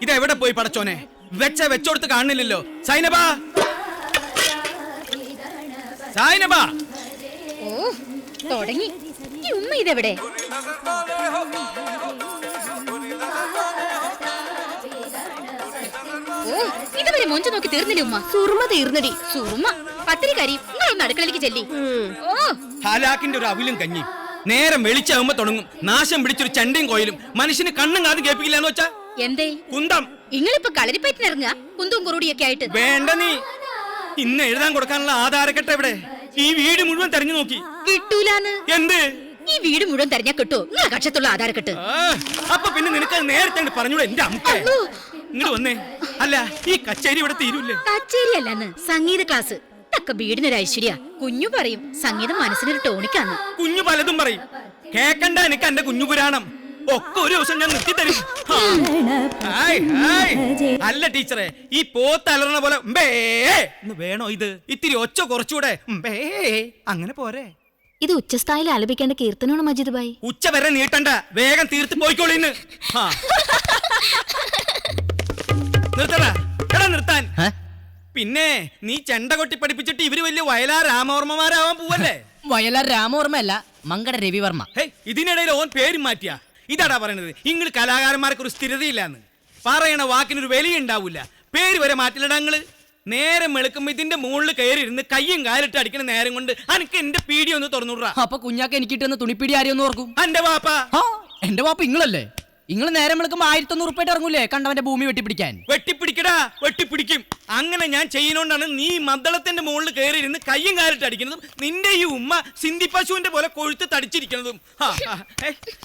ഇതെവിടെ പോയി പടച്ചോനെ? വെച്ചോടുത്ത് കാണുന്നില്ലല്ലോ. സൈനബാ, സൈനബാ. ഓ തുടങ്ങി. ഈ ഉമ്മ ഇതെവിടെ? ഓ ഇതുവരെ മൊഞ്ചു നോക്കി തീർന്നില്ലേ ഉമ്മ? സുറുമ തീർന്നടി. സുറുമ പത്തിരിക്കാരി നിങ്ങളൊന്ന് അടുക്കളയിലേക്ക് ചെല്ലി. ഓ ഹാലാക്കിന്റെ ഒരു അവിലും കഞ്ഞി. നേരം വെളിച്ചാകുമ്പോ തുടങ്ങും നാശം പിടിച്ചൊരു ചണ്ടയും കോയിലും. മനുഷ്യന് കണ്ണും കാതും കേൾപ്പിക്കില്ലെന്ന് വെച്ചാ എന്തേ കുന്തം. നിങ്ങളിപ്പോ കളരിപ്പയറ്റിനിറങ്ങുക കുന്തും കുറുടിയൊക്കെ ആയിട്ട്. വേണ്ട നീ. ഇന്ന് എഴുതാൻ കൊടുക്കാനുള്ള ആധാരക്കെട്ട് എവിടെ? ഈ വീട് മുഴുവൻ തെരഞ്ഞു നോക്കി, കിട്ടൂലാന്ന്. എന്ത്? ഈ വീട് മുഴുവൻ തെരഞ്ഞാ കിട്ടോ നിങ്ങളെ കക്ഷത്തുള്ള ആധാരക്കെട്ട്? അപ്പൊ പിന്നെ നിനക്ക് നേരത്തെ പറഞ്ഞൂടെ? എന്റെ അമ്മ ഇങ്ങോട്ട് വന്നേ. അല്ല ഈ കച്ചേരി ഇവിടെ തീരൂല്ലേ? കച്ചേരി അല്ലെന്ന് സംഗീത ക്ലാസ്. ഇതൊക്കെ വീടിനൊരു ഐശ്വര്യ. കുഞ്ഞു പറയും സംഗീതം മനസ്സിനൊരു ടോണിക്കാന്ന്. കുഞ്ഞു പലതും പറയും. കേക്കണ്ട എനിക്ക് എന്റെ കുഞ്ഞു പുരാണം. ഒക്കെ ഒരു ദിവസം ഞാൻ നിർത്തി തരും. അല്ല ടീച്ചറെ, ഈ പോത്തലറണ പോലെ വേണോ ഇത്? ഇത്തിരി ഒച്ച കുറച്ചുകൂടെ. അങ്ങനെ പോരെ? ഇത് ഉച്ചസ്ഥായിൽ ആലപിക്കേണ്ട കീർത്തനമാണ് മജീദ് ഭായി. ഉച്ച വരെ നീട്ടണ്ട, വേഗം തീർത്ത് പോയിക്കോളിന്ന്. നിർത്തടാ, എടാ നിർത്താൻ. പിന്നെ നീ ചെണ്ട കൊട്ടി പഠിപ്പിച്ചിട്ട് ഇവര് വലിയ വയലാർ രാമവർമ്മമാരാവാൻ പോവല്ലേ? വയലാർ രാമവർമ്മ അല്ല, മങ്കട രവിവർമ്മ. ഇതിനിടയിൽ ഓൻ പേര് മാറ്റിയാ. ഇതാടാ പറയണത്, ഇങ്ങള് കലാകാരന്മാർക്ക് ഒരു സ്ഥിരതയില്ലാന്ന്. പറയണ വാക്കിനൊരു വിലയുണ്ടാവൂല. പേര് വരെ മാറ്റില്ലടങ്ങള്. നേരം വെളുക്കുമ്പോ ഇതിന്റെ മുകളിൽ കയറി ഇരുന്ന് കയ്യും കാലിട്ട് അടിക്കണ നേരം കൊണ്ട് അനക്ക് എന്റെ പീടി ഒന്ന് തുറന്നുവിടാ. അപ്പൊ കുഞ്ഞാക്ക് എനിക്കിട്ടെന്ന് തുണിപ്പീടി ആരെയൊന്ന് ഓർക്കും? എന്റെ വാപ്പ. എന്റെ വാപ്പ ഇങ്ങളല്ലേ? നിങ്ങൾ നേരം വിളിക്കുമ്പോ 1100 ഉറുപ്പിട്ട് ഇറങ്ങൂലേ കണ്ടവന്റെ ഭൂമി വെട്ടിപ്പിടിക്കാൻ? വെട്ടിപ്പിടിക്കടാ, വെട്ടിപ്പിടിക്കും. അങ്ങനെ ഞാൻ ചെയ്യുന്നോണ്ടാണ് നീ മദ്ദളത്തിന്റെ മുകളിൽ കയറി ഇരുന്ന് കയ്യും കാലിട്ട് അടിക്കുന്നതും നിന്റെ ഈ ഉമ്മ സിന്ധി പശുവിന്റെ പോലെ കൊഴുത്ത് തടിച്ചിരിക്കുന്നതും.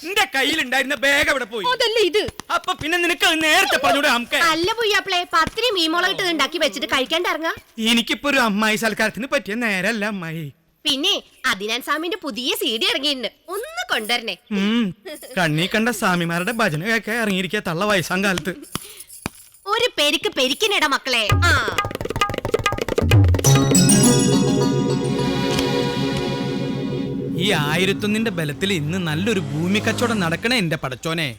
നിന്റെ കയ്യിലുണ്ടായിരുന്ന ബാഗ് അവിടെ പോയി. അതല്ല ഇത്. അപ്പൊ പിന്നെ നിനക്ക് നേരത്തെ പറഞ്ഞൂടെ? നമുക്ക് അല്ല പുയ്യാപ്പിളെ, പത്തിരി മീമോളായിട്ട് ഉണ്ടാക്കി വെച്ചിട്ട് കഴിക്കാണ്ട് ഇറങ്ങാ. എനിക്കിപ്പോ ഒരു അമ്മായി സൽക്കാരത്തിന് പറ്റിയ നേരല്ല അമ്മായി. പിന്നെ അദിനാൻ സാമിന്റെ പുതിയ CD ഇറങ്ങിയിട്ടുണ്ട്, ഒന്ന് കൊണ്ടുവരണേ. കണ്ണീ കണ്ട സ്വാമിമാരുടെ ഭജന കേൾക്കാൻ ഇറങ്ങിയിരിക്കുക തള്ള വയസ്സാം കാലത്ത്. ഒരു പെരിക്ക് പെരിക്കിനിട മക്കളെ. ഈ 1001 ബലത്തിൽ ഇന്ന് നല്ലൊരു ഭൂമി കച്ചവടം നടക്കണേ എന്റെ പടച്ചോനെ.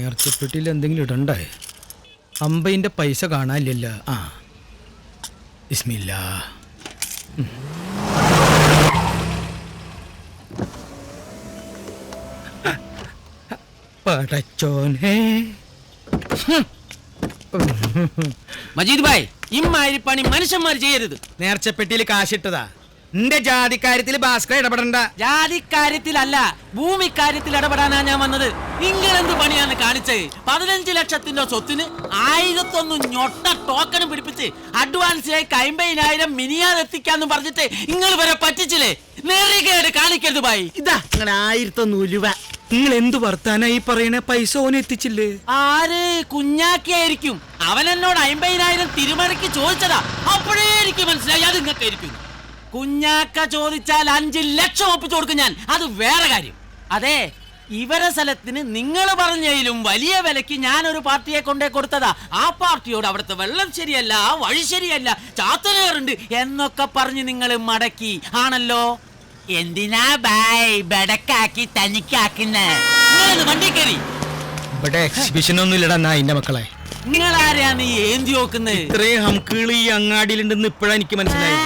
ഏർച്ചപ്പെട്ടിയിൽ എന്തെങ്കിലും ഇടണ്ടേ? അമ്പതിന്റെ പൈസ കാണാനില്ലല്ലോ. ബിസ്മില്ലാ. പടച്ചോനെ. മജീദ് ഭായ്, ഇമ്മാതിരി പണി മനുഷ്യന്മാർ ചെയ്യരുത്. നേർച്ചപ്പെട്ടിയിൽ കാശിട്ടതാ. നിന്റെ ജാതിക്കാര്യത്തിൽ ഭാസ്കർ ഇടപെടണ്ട. ജാതിക്കാര്യത്തിലല്ല, ഭൂമിക്കാര്യത്തിൽ ഇടപെടാനാ ഞാൻ വന്നത്. നിങ്ങളെന്ത് പണിയാണ് കാണിച്ചത്? 15 ലക്ഷത്തിന്റെ സ്വത്തിന് 1001 ഞൊട്ട ടോക്കൺ പിടിപ്പിച്ച് അഡ്വാൻസിലായി 50,000 മിനിയാതെത്തിക്കാന്ന് പറഞ്ഞിട്ട് നിങ്ങൾ വരെ പറ്റിച്ചില്ലേ? നേരികേട് കാണിക്കരുത് ഭായി. ഇതാ 1001 രൂപ. നിങ്ങൾ എന്തു വർത്താനാ ഈ പറയണ? പൈസ ഓന് എത്തിച്ചില്ലേ? ആര്? കുഞ്ഞാക്കിയായിരിക്കും. അവൻ എന്നോട് 50,000 തിരുമലക്ക് ചോദിച്ചതാ. അപ്പോഴേ എനിക്ക് മനസ്സിലായി അത് നിങ്ങൾക്കായിരിക്കും. കുഞ്ഞാക്ക ചോദിച്ചാൽ 5 ലക്ഷം ഒപ്പിച്ചു കൊടുക്കും ഞാൻ. അത് വേറെ കാര്യം. അതെ, ഇവരെ സ്ഥലത്തിന് നിങ്ങൾ പറഞ്ഞതിലും വലിയ വിലക്ക് ഞാനൊരു പാർട്ടിയെ കൊണ്ടേ കൊടുത്തതാ. ആ പാർട്ടിയോട് അവിടുത്തെ വെള്ളം ശരിയല്ല, വഴി ശരിയല്ല, ചാത്തനേറുണ്ട് എന്നൊക്കെ പറഞ്ഞ് നിങ്ങൾ മടക്കി ആണല്ലോ. എന്തിനാ ബായ് ബടക്കാക്കി തനിക്കാക്കുന്നേ? വണ്ടി കയറി. ഇവിടെ എക്സിബിഷൻ ഒന്നും ഇല്ലടാ എന്റെ മക്കളെ. നിങ്ങൾ ആരെയാണ് ഈ ഏന്തി നോക്കുന്നത്? ഇത്രയും ഹംകിള് ഈ അങ്ങാടിയിലുണ്ടെന്ന് ഇപ്പഴാ എനിക്ക് മനസ്സിലായി.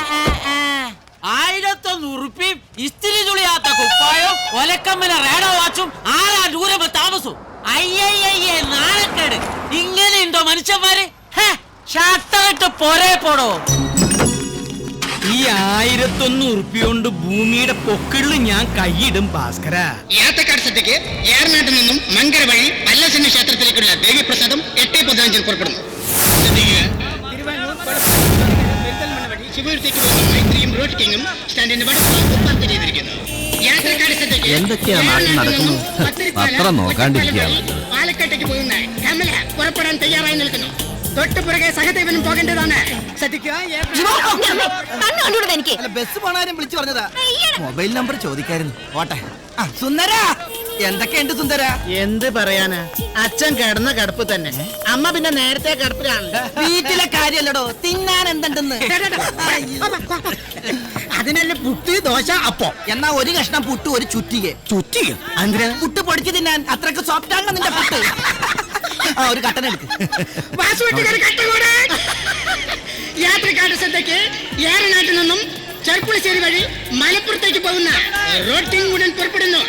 1001 ഉറുപ്പിയും ഇസ്തിരി ചുളിയാത്ത കുപ്പായോ ഒലക്കമ്മല റേഡോ വാച്ചും 6 ദൂരം താമസവും. അയ്യയ്യേ നാണക്കേട്. ഇങ്ങനെയുണ്ടോ മനുഷ്യന്മാര്? ഷട്ടറിട്ട് പോരേ പോടോ. ഈ 1001 ഉറുപ്പിക കൊണ്ട് ഭൂമിയുടെ പൊക്കിളിൽ ഞാൻ കൈയിടും ഭാസ്കര. യാത്രക്കാർ ശ്രദ്ധയ്ക്ക് ഏറനാട്ടിൽ നിന്നും മങ്കര വഴി പല്ലശനി ക്ഷേത്രത്തിലേക്കുള്ള ദേവീപ്രസാദം 8:15 പുറപ്പെടുന്നു. ശിവപുരത്തേക്ക് പോകുന്ന മൈത്രിയും റോഡ് കിങ്ങും സ്റ്റാൻഡിന്റെ വടക്ക് പാർക്ക് ചെയ്തിരിക്കുന്നു. യാത്രക്കാർ ശ്രദ്ധയ്ക്ക് പാലക്കാട്ടേക്ക് പോകുന്ന കമല പുറപ്പെടാൻ തയ്യാറായി നിൽക്കുന്നു. തൊട്ടുപുറകെ സഹദേവനും പോകേണ്ടതാണ്. എനിക്ക് ബസ് പോണാരും വിളിച്ചു പറഞ്ഞതാ. മൊബൈൽ നമ്പർ ചോദിക്കായിരുന്നു. ഓട്ടെ. സുന്ദര, എന്തൊക്കെയുണ്ട് സുന്ദര? എന്ത് പറയാനാ, അച്ഛൻ കിടന്ന കിടപ്പ് തന്നെ. അമ്മ പിന്നെ നേരത്തെ കിടപ്പിലാണ്. വീട്ടിലെ കാര്യല്ലടോ, തിന്നാൻ എന്തുണ്ടെന്ന്. അതിനല്ലേ പുട്ട്, ദോശ, അപ്പം. എന്നാ ഒരു കഷ്ണം പുട്ട്, ഒരു ചുറ്റിക. ചുറ്റിക? പുട്ട് പൊടിച്ച് തിന്നാൻ. അത്രക്ക് സോഫ്റ്റ് ആണോ നിന്റെ പുട്ട്? ആ ഒരു കട്ടൻ എടുക്ക്. യാത്രക്കാരുടെ ശ്രദ്ധയ്ക്ക് ഏറനാട്ടിൽ നിന്നും ചെർപ്പുളശ്ശേരി വഴി മലപ്പുറത്തേക്ക് പോകുന്ന റോട്ടിംഗ് ഉടൻ പുറപ്പെടുന്നു.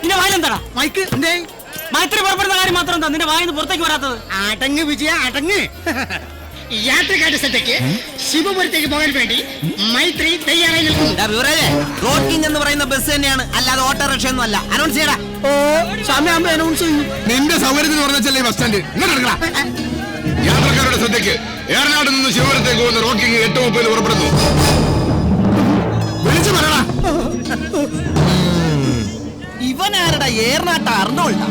നിന്റെ വായിലെന്താടാ മൈക്ക് എന്തേ മൈത്രി പുറപ്പെടുന്ന കാര്യം മാത്രം എന്താ നിന്റെ വായിന്ന് പുറത്തേക്ക് വരാത്തത്? അടങ്ങ് വിജയ അടങ്ങ്. യാത്രക്കാരുടെ ശ്രദ്ധയ്ക്ക് ശിവപുരത്തേക്ക് പോകാൻ വേണ്ടി മൈത്രി തയ്യാറായി നിൽക്കുന്നു. റോട്ടിംഗ് എന്ന് പറയുന്ന ബസ് തന്നെയാണ്, അല്ലാതെ ഓട്ടോറിക്ഷ ഒന്നും അല്ല. അനൗൺസ് ചെയ്യടാ. സമയം അനൗൺസ് ചെയ്യും. നിന്റെ സൗകര്യത്തിന് പറഞ്ഞല്ലേ ബസ് സ്റ്റാൻഡ്. യാത്രക്കാരുടെ ശ്രദ്ധയ്ക്ക് ഏറനാട്ടിൽ നിന്ന് ശിവപുരത്തേക്ക് പോകുന്ന റോക്കിംഗ് 8:30 പുറപ്പെടുന്നു. വിളിച്ചു പറയടാ. ഇവനാരടാ ഏറനാട്ട അർണോൾഡാ?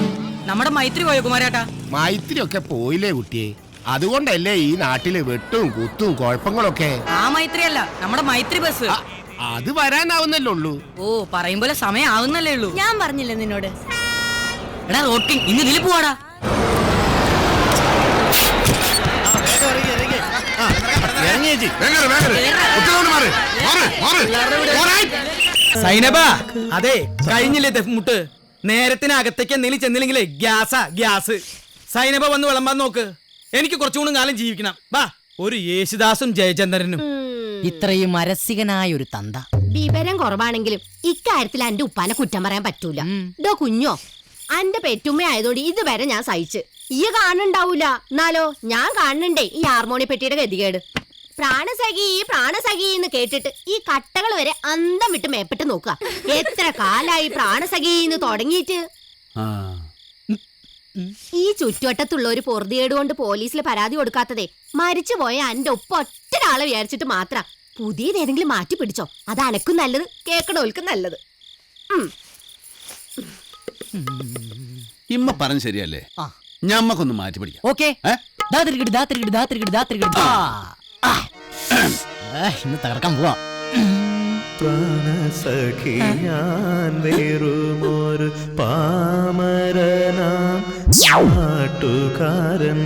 നമ്മുടെ മൈത്രി പോയോ കുമാരേട്ടാ? മൈത്രി ഒക്കെ പോയില്ലേ കുട്ടിയെ, അതുകൊണ്ടല്ലേ ഈ നാട്ടില് വെട്ടും കുത്തും കുഴപ്പങ്ങളൊക്കെ. ആ മൈത്രി അല്ല, നമ്മുടെ മൈത്രി ബസ്. അത് വരാനാവുന്നല്ലേ ഉള്ളൂ. ഓ പറയുമ്പോലെ സമയം ആവുന്നല്ലേ ഉള്ളൂ. ഞാൻ പറഞ്ഞില്ലേ നിന്നോട്? എടാ റോട്ടിംഗ് ഇന്ന് ഇതിൽ പോവാടാ. സൈനബ, അതെ കഴിഞ്ഞില്ലേ ദഫ്മുട്ട്. നേരത്തിനകത്തേക്ക് എന്തെങ്കിലും ചെന്നില്ലെങ്കിലേ ഗ്യാസ്. സൈനബ വന്ന് വിളമ്പാൻ നോക്ക്. എനിക്ക് കുറച്ചുകൂടി കാലം ജീവിക്കണം. വാ, ഒരു യേശുദാസും ജയചന്ദ്രനും. ഇത്രയും അരസികനായ ഒരു തന്ത. വിവരം കുറവാണെങ്കിലും ഇക്കാര്യത്തിൽ എന്റെ ഉപ്പാനെ കുറ്റം പറയാൻ പറ്റൂല. ഡോ കുഞ്ഞോ, അന്റെ പെറ്റുമ്മ ആയതോടെ ഇതുവരെ ഞാൻ സഹിച്ച്. ഈ കാണുണ്ടാവൂല, എന്നാലോ ഞാൻ കാണുന്നുണ്ടേ ഈ ഹാർമോണി പെട്ടിയുടെ ഗതികേട്. പ്രാണസഖി എന്ന് കേട്ടിട്ട് ഈ കട്ടകൾ വരെ അന്തം വിട്ട് മേപ്പിട്ട് നോക്കുക. എത്ര കാലായി പ്രാണസഖി എന്ന് തുടങ്ങിയിട്ട്. ഈ ചുറ്റുവട്ടത്തുള്ള ഒരു പൊറുതിയേട് കൊണ്ട് പോലീസിൽ പരാതി കൊടുക്കാത്തതേ മരിച്ചുപോയ എന്റെ ഒപ്പ ഒറ്റൊരാളെ വിചാരിച്ചിട്ട് മാത്രം. പുതിയത് ഏതെങ്കിലും മാറ്റി പിടിച്ചോ, അത് അനക്കും നല്ലത്, കേക്കണോൽക്കും നല്ലത്. ഇമ്മ പറഞ്ഞ ശരിയല്ലേ? ഞമ്മക്കൊന്ന് മാറ്റി പിടിക്കാം. ഓക്കെ ഇന്ന് തകർക്കാൻ പോവാ. പ്രാണസഖി ഞാൻ വേറുമൊരു പാമരനാം നാട്ടുകാരൻ